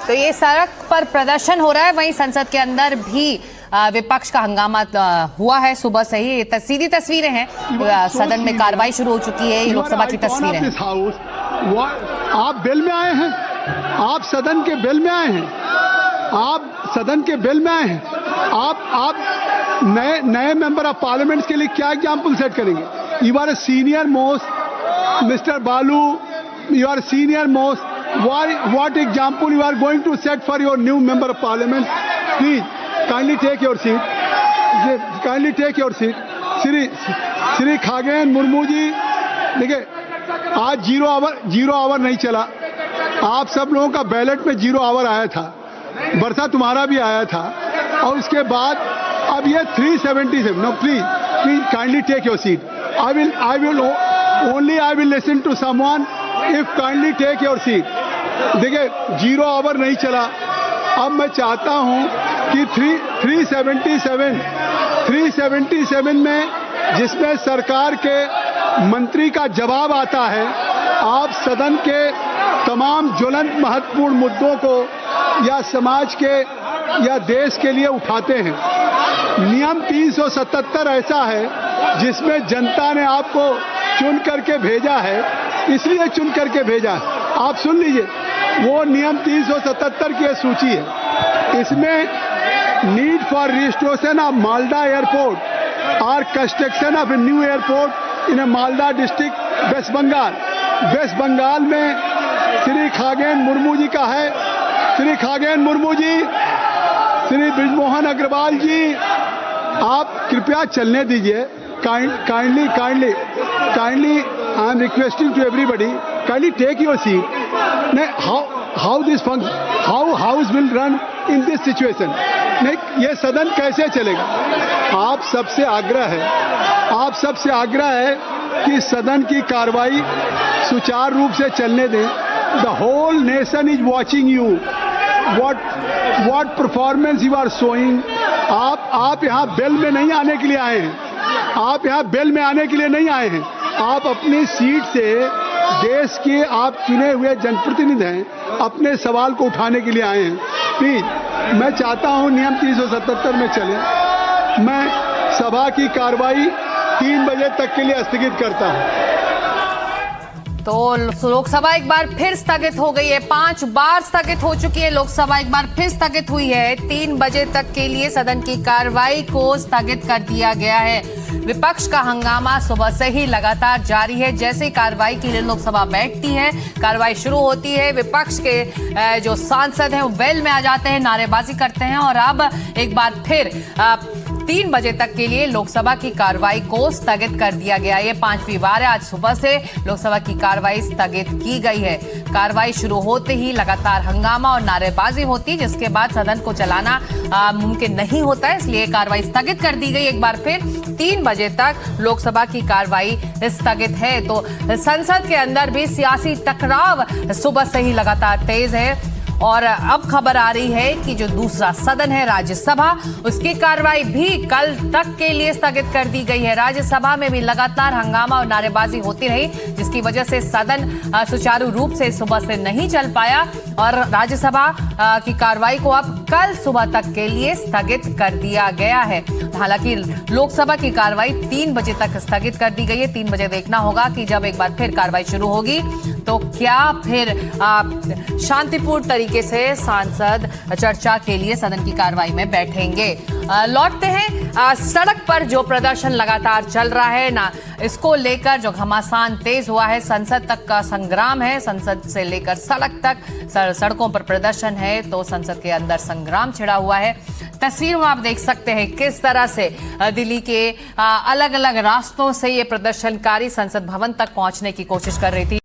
तो ये सड़क पर प्रदर्शन हो रहा है, वहीं संसद के अंदर भी विपक्ष का हंगामा हुआ है सुबह से ही। ये सीधी तस्वीरें हैं, सदन में कार्रवाई शुरू हो चुकी है। ये लोकसभा की तस्वीरें हैं। आप बिल में आए हैं, आप सदन के बिल में आए हैं, आप सदन के बिल में आए हैं। आप नए मेंबर ऑफ पार्लियामेंट के लिए क्या एग्जाम्पल सेट करेंगे? You are a senior most mister Balu, you are senior most. What example you are going to set for your new member of parliament? Please, kindly take your seat. Kindly take your seat. Shri Khagen Murmu ji, देखिए आज zero hour नहीं चला। आप सब लोगों का ballot में 0 our आया था, बरसा तुम्हारा भी आया था, और उसके बाद अब ये 377। No please kindly take your seat. I will listen to someone if kindly take your seat. देखिए 0 आवर नहीं चला। अब मैं चाहता हूं कि 377 में जिसमें सरकार के मंत्री का जवाब आता है, आप सदन के तमाम ज्वलंत महत्वपूर्ण मुद्दों को या समाज के या देश के लिए उठाते हैं। नियम 377 ऐसा है जिसमें जनता ने आपको चुन करके भेजा है, इसलिए चुन करके भेजा है। आप सुन लीजिए, वो नियम 377 की सूची है। इसमें need for restoration of Malda airport और construction of a new airport in a Malda district West Bengal. West Bengal में श्री खागेन मुर्मू जी का है। श्री खागेन मुर्मू जी, श्री बृजमोहन अग्रवाल जी, आप कृपया चलने दीजिए। kindly I am requesting to everybody, kindly take your seat. How this function, how house will run in this situation? नहीं, ये सदन कैसे चलेगा? आप सबसे आग्रह है कि सदन की कार्रवाई सुचारू रूप से चलने दें। The whole nation is watching you. What performance you are showing? आप यहाँ बेल में नहीं आने के लिए आए हैं। आप यहाँ बेल में आने के लिए नहीं आए हैं। आप अपनी सीट से देश के आप चुने हुए जनप्रतिनिधि हैं, अपने सवाल को उठाने के लिए आए हैं। प्लीज, मैं चाहता हूं नियम 377 में चलें। मैं सभा की कार्रवाई 3 बजे तक के लिए स्थगित करता हूं। तो लोकसभा एक बार फिर स्थगित हो गई है। 5 बार स्थगित हो चुकी है लोकसभा, एक बार फिर स्थगित हुई है। 3 बजे तक के लिए सदन की कार्रवाई को स्थगित कर दिया गया है। विपक्ष का हंगामा सुबह से ही लगातार जारी है। जैसे ही कार्रवाई के लिए लोकसभा बैठती है, कार्रवाई शुरू होती है, विपक्ष के जो सांसद हैं वो वेल में आ जाते हैं, नारेबाजी करते हैं, और अब एक बार फिर 3 बजे तक के लिए लोकसभा की कार्रवाई को स्थगित कर दिया गया। ये 5वीं बार है, आज सुबह से लोकसभा की कार्रवाई स्थगित की गई है। कार्रवाई शुरू होते ही लगातार हंगामा और नारेबाजी होती है, जिसके बाद सदन को चलाना मुमकिन नहीं होता है, इसलिए कार्रवाई स्थगित कर दी गई। एक बार फिर 3 बजे तक लोकसभा की कार्रवाई स्थगित है। तो संसद के अंदर भी सियासी टकराव सुबह से ही लगातार तेज है, और अब खबर आ रही है कि जो दूसरा सदन है राज्यसभा, उसकी कार्रवाई भी कल तक के लिए स्थगित कर दी गई है। राज्यसभा में भी लगातार हंगामा और नारेबाजी होती रही, जिसकी वजह से सदन सुचारू रूप से सुबह से नहीं चल पाया, और राज्यसभा की कार्रवाई को अब कल सुबह तक के लिए स्थगित कर दिया गया है। हालांकि लोकसभा की कार्रवाई 3 बजे तक स्थगित कर दी गई है। 3 बजे देखना होगा कि जब एक बार फिर कार्रवाई शुरू होगी तो क्या फिर शांतिपूर्ण तरीके से सांसद चर्चा के लिए सदन की कार्रवाई में बैठेंगे। लौटते हैं सड़क पर जो प्रदर्शन लगातार चल रहा है ना, इसको लेकर जो घमासान तेज हुआ है। संसद तक का संग्राम है, संसद से लेकर सड़क तक सड़कों पर प्रदर्शन है, तो संसद के अंदर संग्राम छिड़ा हुआ है। तस्वीर में आप देख सकते हैं किस तरह से दिल्ली के अलग अलग रास्तों से ये प्रदर्शनकारी संसद भवन तक पहुंचने की कोशिश कर रही थी।